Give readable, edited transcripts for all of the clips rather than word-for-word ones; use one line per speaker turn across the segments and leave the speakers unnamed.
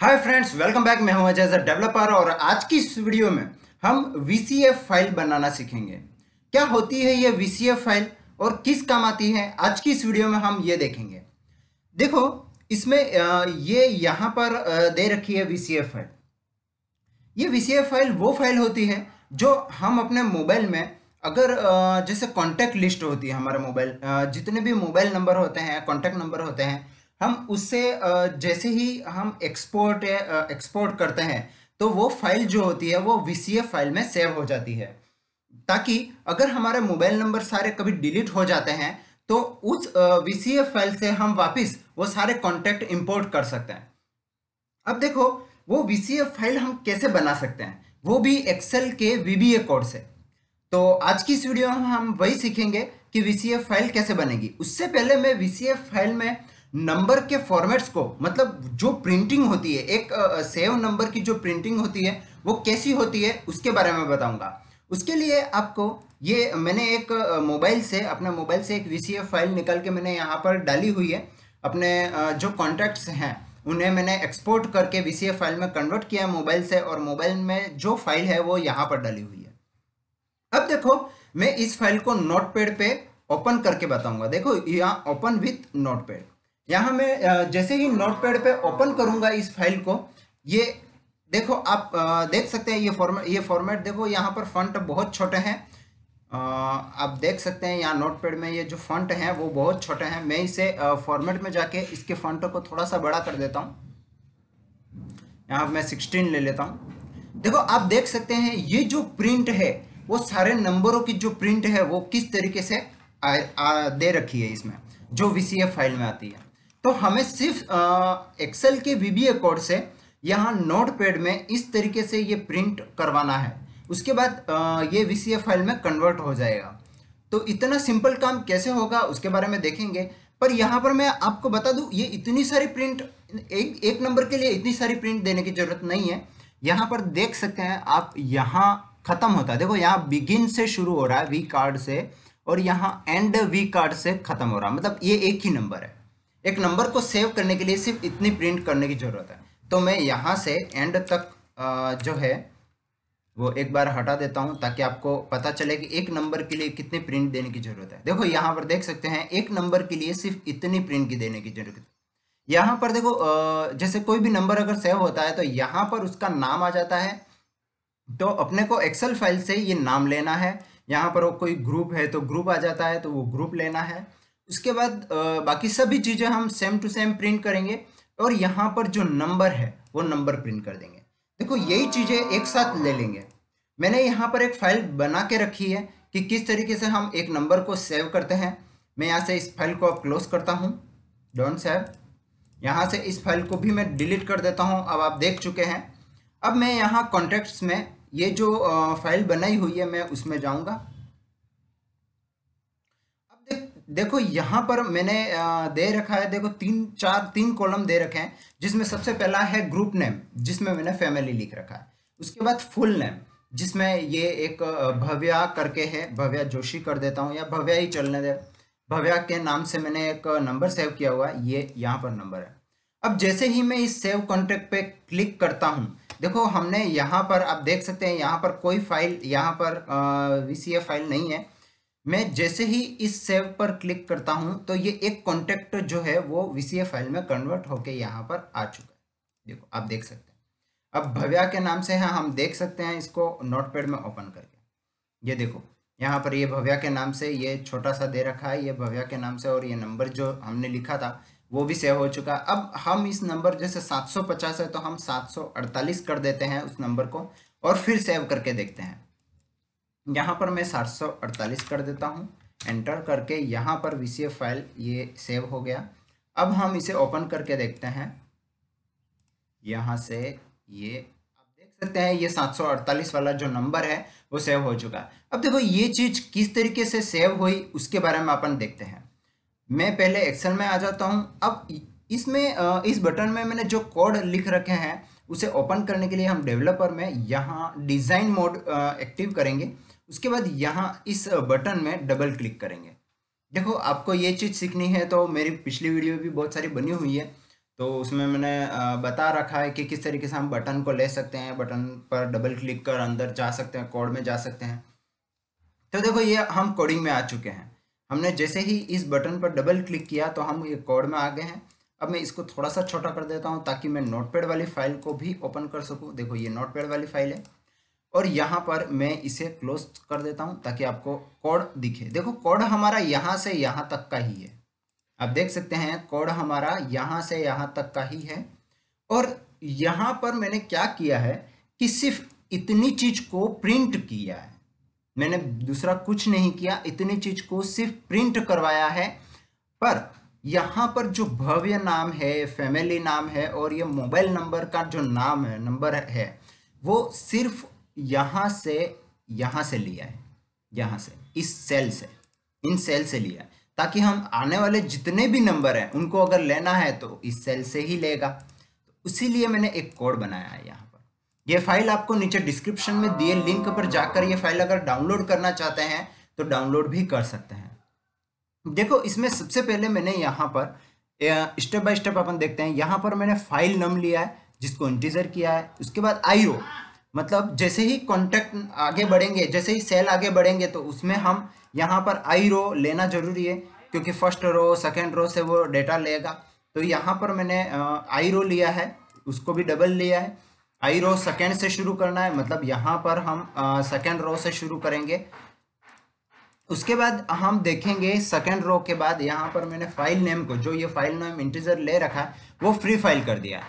Hi friends, welcome back. मैं हूं Ajay as a developer और आज की इस वीडियो में हम वीसीएफ फाइल बनाना सीखेंगे। क्या होती है ये वीसीएफ फाइल और किस काम आती है, आज की इस वीडियो में हम ये देखेंगे। देखो, इसमें ये यहाँ पर दे रखी है वीसीएफ फाइल। ये वीसीएफ फाइल वो फाइल होती है जो हम अपने मोबाइल में अगर जैसे कॉन्टैक्ट लिस्ट होती है, हमारे मोबाइल जितने भी मोबाइल नंबर होते हैं, कॉन्टैक्ट नंबर होते हैं, हम उससे जैसे ही हम एक्सपोर्ट करते हैं तो वो फाइल जो होती है वो वीसीएफ फाइल में सेव हो जाती है, ताकि अगर हमारे मोबाइल नंबर सारे कभी डिलीट हो जाते हैं तो उस वीसीएफ फाइल से हम वापस वो सारे कॉन्टैक्ट इंपोर्ट कर सकते हैं। अब देखो, वो वीसीएफ फाइल हम कैसे बना सकते हैं, वो भी एक्सेल के वीबीए कोड से। तो आज की इस वीडियो में हम वही सीखेंगे कि वीसीएफ फाइल कैसे बनेगी। उससे पहले मैं वीसीएफ फाइल में नंबर के फॉर्मेट्स को, मतलब जो प्रिंटिंग होती है, एक सेव नंबर की जो प्रिंटिंग होती है वो कैसी होती है उसके बारे में बताऊंगा। उसके लिए आपको ये मैंने एक मोबाइल से, अपने मोबाइल से एक वीसीएफ फाइल निकाल के मैंने यहाँ पर डाली हुई है। अपने जो कॉन्टैक्ट्स हैं उन्हें मैंने एक्सपोर्ट करके वीसीएफ फाइल में कन्वर्ट किया मोबाइल से, और मोबाइल में जो फाइल है वो यहाँ पर डाली हुई है। अब देखो, मैं इस फाइल को नोटपैड पे ओपन करके बताऊंगा। देखो, यहाँ ओपन विथ नोटपैड, यहाँ मैं जैसे ही नोटपैड पे ओपन करूंगा इस फाइल को, ये देखो आप देख सकते हैं ये फॉर्मेट देखो, यहाँ पर फॉन्ट बहुत छोटे हैं। आप देख सकते हैं यहाँ नोटपैड में ये जो फॉन्ट हैं वो बहुत छोटे हैं। मैं इसे फॉर्मेट में जाके इसके फॉन्ट को थोड़ा सा बड़ा कर देता हूँ। यहाँ मैं 16 ले लेता हूँ। देखो, आप देख सकते हैं ये जो प्रिंट है वो सारे नंबरों की जो प्रिंट है वो किस तरीके से दे रखी है इसमें, जो वीसीएफ फाइल में आती है। तो हमें सिर्फ एक्सेल के वीबीए कोड से यहाँ नोटपैड में इस तरीके से ये प्रिंट करवाना है। उसके बाद ये वीसीएफ फाइल में कन्वर्ट हो जाएगा। तो इतना सिंपल काम कैसे होगा उसके बारे में देखेंगे। पर यहाँ पर मैं आपको बता दूं, ये इतनी सारी प्रिंट, एक एक नंबर के लिए इतनी सारी प्रिंट देने की जरूरत नहीं है। यहाँ पर देख सकते हैं आप, यहाँ खत्म होता है। देखो, यहाँ बिगिन से शुरू हो रहा है वी कार्ड से, और यहाँ एंड वी कार्ड से खत्म हो रहा है। मतलब ये एक ही नंबर है। एक नंबर को सेव करने के लिए सिर्फ इतनी प्रिंट करने की जरूरत है। तो मैं यहाँ से एंड तक जो है वो एक बार हटा देता हूं, ताकि आपको पता चले कि एक नंबर के लिए कितनी प्रिंट देने की जरूरत है। देखो, यहाँ पर देख सकते हैं एक नंबर के लिए सिर्फ इतनी प्रिंट की देने की जरूरत है। यहाँ पर देखो, जैसे कोई भी नंबर अगर सेव होता है तो यहाँ पर उसका नाम आ जाता है। तो अपने को एक्सेल फाइल से ये नाम लेना है। यहाँ पर वो कोई ग्रुप है तो ग्रुप आ जाता है, तो वो ग्रुप लेना है। उसके बाद बाकी सभी चीज़ें हम सेम टू सेम प्रिंट करेंगे, और यहाँ पर जो नंबर है वो नंबर प्रिंट कर देंगे। देखो, यही चीज़ें एक साथ ले लेंगे। मैंने यहाँ पर एक फाइल बना के रखी है कि किस तरीके से हम एक नंबर को सेव करते हैं। मैं यहाँ से इस फाइल को अब क्लोज करता हूँ, डोंट सेव। यहाँ से इस फाइल को भी मैं डिलीट कर देता हूँ। अब आप देख चुके हैं। अब मैं यहाँ कॉन्टैक्ट्स में ये जो फाइल बनाई हुई है मैं उसमें जाऊँगा। अब देखो, यहाँ पर मैंने दे रखा है। देखो, तीन कॉलम दे रखे हैं, जिसमें सबसे पहला है ग्रुप नेम, जिसमें मैंने फैमिली लिख रखा है। उसके बाद फुल नेम, जिसमें ये एक भव्या करके है, भव्या जोशी कर देता हूँ, या भव्या ही चलने दे। भव्या के नाम से मैंने एक नंबर सेव किया हुआ है, ये यहाँ पर नंबर है। अब जैसे ही मैं इस सेव कॉन्टैक्ट पे क्लिक करता हूँ, देखो हमने यहाँ पर, आप देख सकते हैं यहाँ पर कोई फाइल, यहाँ पर वीसीएफ फाइल नहीं है। मैं जैसे ही इस सेव पर क्लिक करता हूँ तो ये एक कॉन्टैक्ट जो है वो वीसीएफ फाइल में कन्वर्ट होके यहाँ पर आ चुका है। देखो, आप देख सकते हैं। अब भव्या के नाम से है, हम देख सकते हैं इसको नोटपैड में ओपन करके। ये देखो, यहाँ पर ये भव्या के नाम से ये छोटा सा दे रखा है, ये भव्या के नाम से, और ये नंबर जो हमने लिखा था वो भी सेव हो चुका। अब हम इस नंबर, जैसे 750 है तो हम 748 कर देते हैं उस नंबर को, और फिर सेव करके देखते हैं। यहाँ पर मैं 748 कर देता हूँ, एंटर करके। यहाँ पर वीसीएफ फाइल ये सेव हो गया। अब हम इसे ओपन करके देखते हैं। यहाँ से ये आप देख सकते हैं, ये 748 वाला जो नंबर है वो सेव हो चुका है। अब देखो, ये चीज़ किस तरीके से सेव हुई उसके बारे में अपन देखते हैं। मैं पहले एक्सेल में आ जाता हूँ। अब इसमें इस बटन में मैंने जो कोड लिख रखे हैं उसे ओपन करने के लिए हम डेवलपर में यहाँ डिज़ाइन मोड एक्टिव करेंगे। उसके बाद यहाँ इस बटन में डबल क्लिक करेंगे। देखो, आपको ये चीज़ सीखनी है तो मेरी पिछली वीडियो भी बहुत सारी बनी हुई है, तो उसमें मैंने बता रखा है कि किस तरीके से हम बटन को ले सकते हैं, बटन पर डबल क्लिक कर अंदर जा सकते हैं, कोड में जा सकते हैं। तो देखो ये हम कोडिंग में आ चुके हैं। हमने जैसे ही इस बटन पर डबल क्लिक किया तो हम ये कोड में आ गए हैं। अब मैं इसको थोड़ा सा छोटा कर देता हूँ ताकि मैं नोटपैड वाली फाइल को भी ओपन कर सकूँ। देखो ये नोटपैड वाली फाइल है और यहाँ पर मैं इसे क्लोज कर देता हूँ ताकि आपको कोड दिखे। देखो कोड हमारा यहाँ से यहाँ तक का ही है, आप देख सकते हैं कोड हमारा यहाँ से यहाँ तक का ही है। और यहाँ पर मैंने क्या किया है कि सिर्फ इतनी चीज को प्रिंट किया है, मैंने दूसरा कुछ नहीं किया, इतनी चीज को सिर्फ प्रिंट करवाया है। पर यहाँ पर जो भव्य नाम है, फैमिली नाम है और ये मोबाइल नंबर का जो नाम है, नंबर है, वो सिर्फ यहाँ से लिया है, यहाँ से इस सेल से, इन सेल से लिया है, ताकि हम आने वाले जितने भी नंबर हैं उनको अगर लेना है तो इस सेल से ही लेगा। तो इसीलिए मैंने एक कोड बनाया है यहाँ पर। ये फाइल आपको नीचे डिस्क्रिप्शन में दिए लिंक पर जाकर ये फाइल अगर डाउनलोड करना चाहते हैं तो डाउनलोड भी कर सकते हैं। देखो इसमें सबसे पहले मैंने यहाँ पर स्टेप बाय स्टेप अपन देखते हैं। यहाँ पर मैंने फाइल नम लिया है जिसको इंटीजर किया है। उसके बाद आईरो, मतलब जैसे ही कॉन्टेक्ट आगे बढ़ेंगे, जैसे ही सेल आगे बढ़ेंगे तो उसमें हम यहाँ पर आई रो लेना जरूरी है क्योंकि फर्स्ट रो सेकेंड रो से वो डेटा लेगा। तो यहाँ पर मैंने आई रो लिया है, उसको भी डबल लिया है। आई रो सेकेंड से शुरू करना है, मतलब यहाँ पर हम सेकेंड रो से शुरू करेंगे। उसके बाद हम देखेंगे सेकेंड रो के बाद यहाँ पर मैंने फाइल नेम को, जो ये फाइल नेम इंटीजर ले रखा है, वो फ्री फाइल कर दिया है।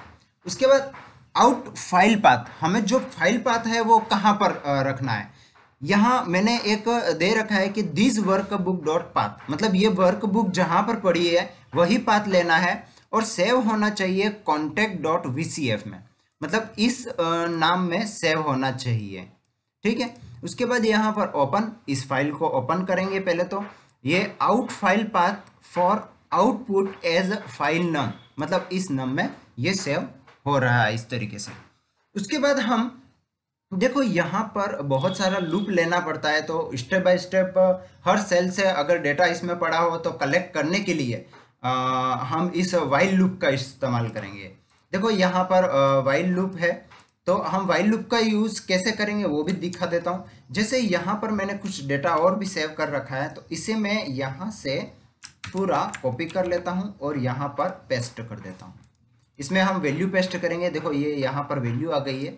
उसके बाद आउट फाइल पाथ, हमें जो फाइल पाथ है वो कहाँ पर रखना है। यहाँ मैंने एक दे रखा है कि दिस वर्कबुक डॉट पाथ, मतलब ये वर्कबुक जहाँ पर पड़ी है वही पाथ लेना है और सेव होना चाहिए कॉन्टेक्ट डॉट VCF में, मतलब इस नाम में सेव होना चाहिए। ठीक है। उसके बाद यहाँ पर ओपन, इस फाइल को ओपन करेंगे पहले। तो ये out file path for output as file name, मतलब इस नम में ये सेव हो रहा है इस तरीके से। उसके बाद हम देखो यहाँ पर बहुत सारा लूप लेना पड़ता है, तो स्टेप बाय स्टेप हर सेल से अगर डेटा इसमें पड़ा हो तो कलेक्ट करने के लिए हम इस वाइल लूप का इस्तेमाल करेंगे। देखो यहाँ पर वाइल लूप है, तो हम वाइल लूप का यूज़ कैसे करेंगे वो भी दिखा देता हूँ। जैसे यहाँ पर मैंने कुछ डेटा और भी सेव कर रखा है, तो इसे मैं यहाँ से पूरा कॉपी कर लेता हूँ और यहाँ पर पेस्ट कर देता हूँ। इसमें हम वैल्यू पेस्ट करेंगे। देखो ये यहाँ पर वैल्यू आ गई है,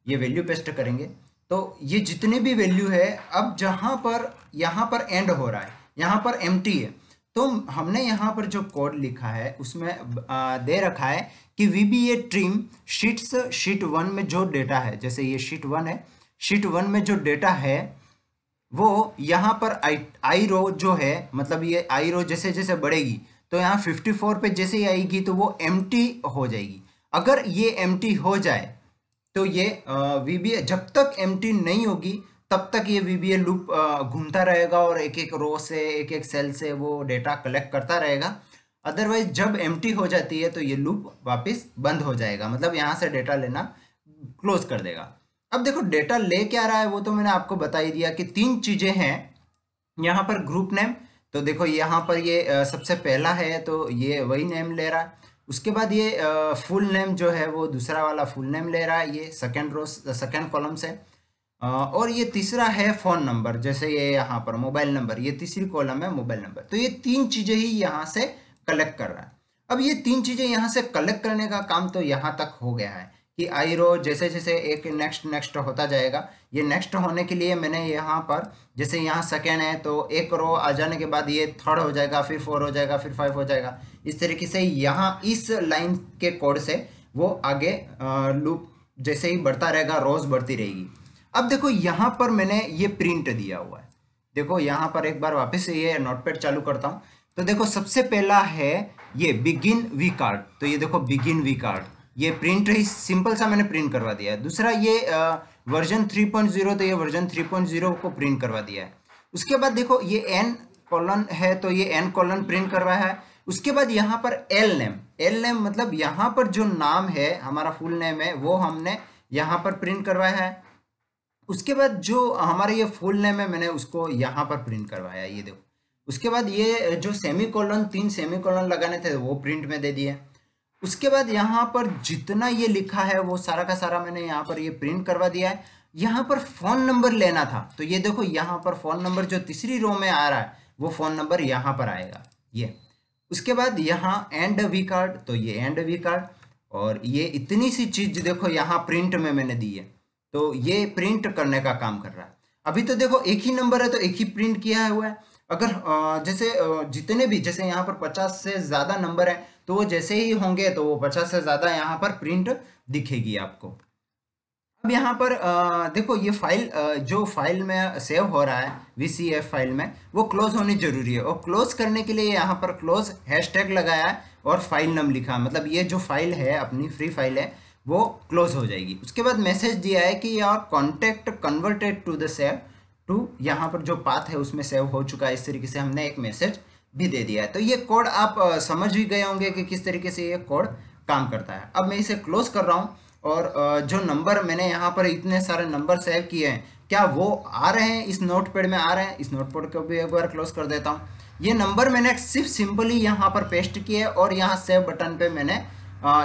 ये वैल्यू पेस्ट करेंगे तो ये जितने भी वैल्यू है, अब जहाँ पर यहाँ पर एंड हो रहा है, यहाँ पर एम्प्टी है, तो हमने यहाँ पर जो कोड लिखा है उसमें दे रखा है कि VBA ट्रिम शीट्स शीट 1 में जो डेटा है, जैसे ये शीट 1 है, शीट 1 में जो डेटा है वो यहाँ पर आई रो जो है, मतलब ये आई रो जैसे जैसे बढ़ेगी तो यहाँ 54 पे जैसे ही आएगी तो वो एम्प्टी हो जाएगी। अगर ये एम्प्टी हो जाए तो ये VBA जब तक एम्प्टी नहीं होगी तब तक ये VBA लूप घूमता रहेगा और एक एक रो से, एक एक सेल से वो डेटा कलेक्ट करता रहेगा। अदरवाइज जब एम्प्टी हो जाती है तो ये लूप वापस बंद हो जाएगा, मतलब यहाँ से डेटा लेना क्लोज कर देगा। अब देखो डेटा ले क्या रहा है वो तो मैंने आपको बता ही दिया कि 3 चीज़ें हैं यहाँ पर। ग्रुप नेम, तो देखो यहाँ पर ये सबसे पहला है तो ये वही नेम ले रहा है। उसके बाद ये फुल नेम जो है वो दूसरा वाला फुल नेम ले रहा है, ये सेकेंड रो सेकेंड कॉलम से। और ये तीसरा है फ़ोन नंबर, जैसे ये यहाँ पर मोबाइल नंबर, ये तीसरी कॉलम है मोबाइल नंबर। तो ये 3 चीज़ें ही यहाँ से कलेक्ट कर रहा है। अब ये 3 चीज़ें यहाँ से कलेक्ट करने का काम तो यहाँ तक हो गया है कि आई रो जैसे जैसे एक नेक्स्ट होता जाएगा। ये नेक्स्ट होने के लिए मैंने यहाँ पर, जैसे यहाँ सेकेंड है तो एक रो आ जाने के बाद ये थर्ड हो जाएगा, फिर 4 हो जाएगा, फिर 5 हो जाएगा। इस तरीके से यहाँ इस लाइन के कोड से वो आगे लूप जैसे ही बढ़ता रहेगा, रोज बढ़ती रहेगी। अब देखो यहाँ पर मैंने ये प्रिंट दिया हुआ है। देखो यहाँ पर एक बार वापस से ये नोटपैड चालू करता हूँ तो देखो सबसे पहला है ये बिगिन वी कार्ड। तो ये देखो बिगिन वी कार्ड, ये प्रिंट ही सिंपल सा मैंने प्रिंट करवा दिया है। दूसरा ये वर्जन 3.0, तो ये वर्जन 3.0 को प्रिंट करवा दिया है। उसके बाद देखो ये एन कॉलन है तो ये एन कॉलन प्रिंट करवाया है। उसके बाद यहाँ पर एल नेम मतलब यहाँ पर जो नाम है हमारा फुल नेम है वो हमने यहाँ पर प्रिंट करवाया है। उसके बाद जो हमारा ये फुल नेम है मैंने उसको यहाँ पर प्रिंट करवाया, ये देखो। उसके बाद ये जो सेमी कॉलन 3 सेमी कॉलन लगाने थे वो प्रिंट में दे दिए। उसके बाद यहाँ पर जितना ये लिखा है वो सारा का सारा मैंने यहाँ पर ये प्रिंट करवा दिया है। यहाँ पर फ़ोन नंबर लेना था, तो ये देखो यहाँ पर फ़ोन नंबर जो तीसरी रो में आ रहा है वो फ़ोन नंबर यहाँ पर आएगा ये। उसके बाद यहाँ एंड वी कार्ड, तो ये एंड वी कार्ड, और ये इतनी सी चीज़ देखो यहाँ प्रिंट में मैंने दी है, तो ये प्रिंट करने का काम कर रहा है। अभी तो देखो एक ही नंबर है तो एक ही प्रिंट किया हुआ है। अगर जैसे जितने भी, जैसे यहाँ पर 50 से ज़्यादा नंबर है तो वो जैसे ही होंगे तो वो 50 से ज़्यादा यहाँ पर प्रिंट दिखेगी आपको। अब यहाँ पर देखो ये फाइल जो फाइल में सेव हो रहा है VCF फाइल में, वो क्लोज होनी जरूरी है, और क्लोज करने के लिए यहाँ पर क्लोज हैशटैग लगाया है और फाइल नाम लिखा है, मतलब ये जो फाइल है अपनी फ्री फाइल है वो क्लोज हो जाएगी। उसके बाद मैसेज दिया है कि your contact converted to the save to, यहाँ पर जो पाथ है उसमें सेव हो चुका है। इस तरीके से हमने एक मैसेज भी दे दिया है। तो ये कोड आप समझ भी गए होंगे कि किस तरीके से ये कोड काम करता है। अब मैं इसे क्लोज कर रहा हूँ, और जो नंबर मैंने यहाँ पर इतने सारे नंबर सेव किए हैं, क्या वो आ रहे हैं इस नोटपैड में? आ रहे हैं। इस नोटपैड को भी एक बार क्लोज कर देता हूँ। ये नंबर मैंने सिर्फ सिंपली यहाँ पर पेस्ट किए और यहाँ सेव बटन पे मैंने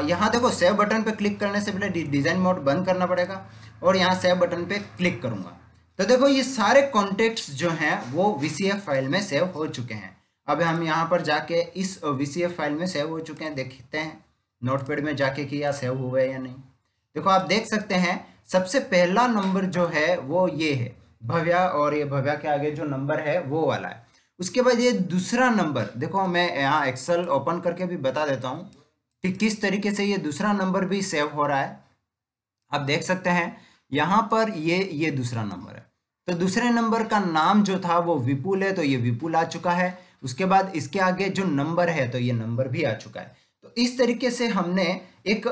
यहाँ देखो सेव बटन पे क्लिक करने से पहले डिजाइन मोड बंद करना पड़ेगा, और यहाँ सेव बटन पे क्लिक करूँगा तो देखो ये सारे कॉन्टेक्ट्स जो हैं वो VCF फाइल में सेव हो चुके हैं। अब हम यहाँ पर जाके इस VCF फाइल में सेव हो चुके हैं, देखते हैं नोटपैड में जाके कि या सेव हुए या नहीं। देखो आप देख सकते हैं सबसे पहला नंबर जो है वो ये है भव्या, और ये भव्या के आगे जो नंबर है वो वाला है। उसके बाद ये दूसरा नंबर देखो, मैं यहाँ एक्सेल ओपन करके भी बता देता हूँ कि किस तरीके से ये दूसरा नंबर भी सेव हो रहा है। आप देख सकते हैं यहाँ पर ये दूसरा नंबर है, तो दूसरे नंबर का नाम जो था वो विपुल है, तो ये विपुल आ चुका है। उसके बाद इसके आगे जो नंबर है तो ये नंबर भी आ चुका है। तो इस तरीके से हमने एक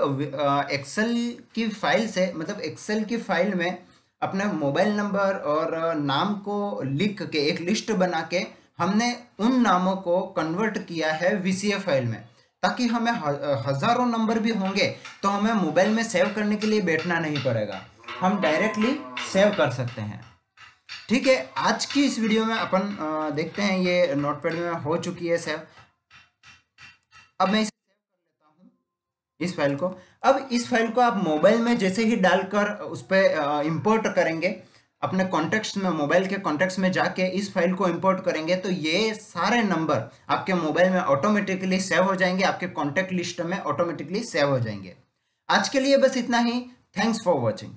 एक्सेल की फाइल से, मतलब एक्सेल की फाइल में अपने मोबाइल नंबर और नाम को लिख के एक लिस्ट बना के हमने उन नामों को कन्वर्ट किया है VCF फाइल में, ताकि हमें हजारों नंबर भी होंगे तो हमें मोबाइल में सेव करने के लिए बैठना नहीं पड़ेगा, हम डायरेक्टली सेव कर सकते हैं। ठीक है, आज की इस वीडियो में अपन देखते हैं ये नोटपैड में हो चुकी है सेव। अब मैं इसे सेव कर लेता हूँ इस फाइल को। अब इस फाइल को आप मोबाइल में जैसे ही डालकर उस पर इंपोर्ट करेंगे, अपने कॉन्टेक्ट्स में, मोबाइल के कॉन्टेक्ट्स में जाके इस फाइल को इंपोर्ट करेंगे तो ये सारे नंबर आपके मोबाइल में ऑटोमेटिकली सेव हो जाएंगे, आपके कॉन्टेक्ट लिस्ट में ऑटोमेटिकली सेव हो जाएंगे। आज के लिए बस इतना ही। Thanks for watching.